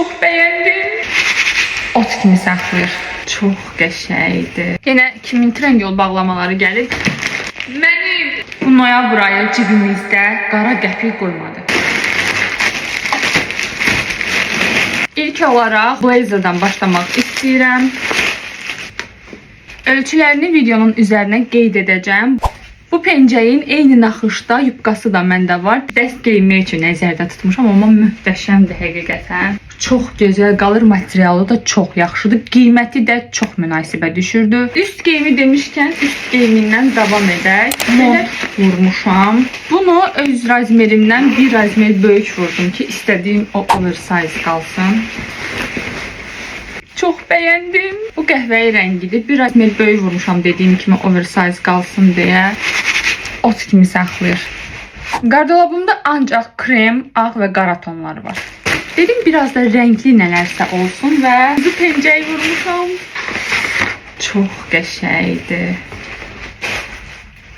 Çok beğendim. Ot kimi saxlayır. Çox qəşəngdir. Yenə kimin tren yol bağlamaları gəlir. Mənim bu noyabr ayı cibimizdə qara qəpik qoymadı. İlk olaraq blazerdan başlamaq istəyirəm. Ölçülərini videonun üzərinə qeyd edəcəm. Bu pencəyin eyni naxışda yubqası da məndə var. Dəst geyinmək üçün nəzərdə tutmuşam, amma möhtəşəmdir həqiqətən. Çox gözəl qalır, materialı da çox yaxşıdır. Qiyməti də çox münasibə düşürdü. Üst geyimi demişkən, üst geyimindən davam edək. Belə vurmuşam. Bunu öz razmerimdən bir razmer böyük vurdum ki, istədiyim o oversize qalsın. Çox bəyəndim. Bu qəhvəyi rəngidir. Bir razmer böyük vurmuşam dediyim kimi oversize qalsın deyə. Ot kimi saxlayır. Qardırobumda ancaq krem, ağ və qara tonları var. Dedim biraz da rəngli nələrsə olsun və bu pencəyi vurmuşam. Çox qəşəngdir.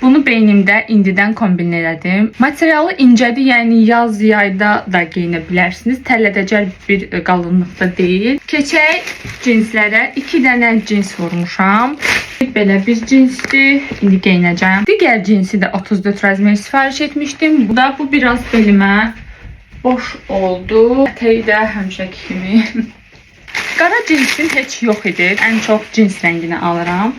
Bunu beynimdə indidən kombin elədim. Materialı incədir, yəni yaz, yayda da geyinə bilərsiniz. Tərlədəcər bir qalınlıqda deyil. Keçək cinslərə. 2 dənə cins vurmuşam. Belə bir cinsdir. İndi geyinəcəm. Digər cinsi də 34 razmer sifariş etmişdim. Bu biraz belimə boş oldu. Ətəyi də həmişəki kimi. Qara cinsim heç yox idi. Ən çox cins rəngini alıram.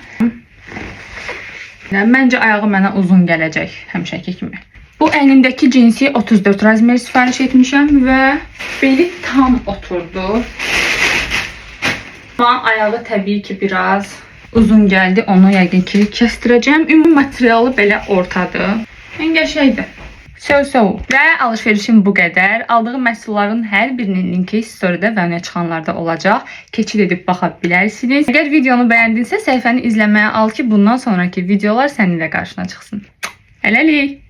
Məncə ayağı mənə uzun gələcək həmişəki kimi. Bu əynimdəki cinsi 34 razmer sifariş etmişəm və beli tam oturdu. Amma ayağı təbii ki biraz uzun gəldi. Onu yəqin ki kəstirəcəm. Ümumi materialı belə ortadır. Qəşəngdir. Və alışverişim bu qədər. Aldığım məhsulların hər birinin linki storydə və önə çıxanlarda olacaq. Keçid edib baxa bilərsiniz. Əgər videonu bəyəndinsə səhifəni izləməyə al ki, bundan sonraki videolar səninlə qarşına çıxsın. Hələlik.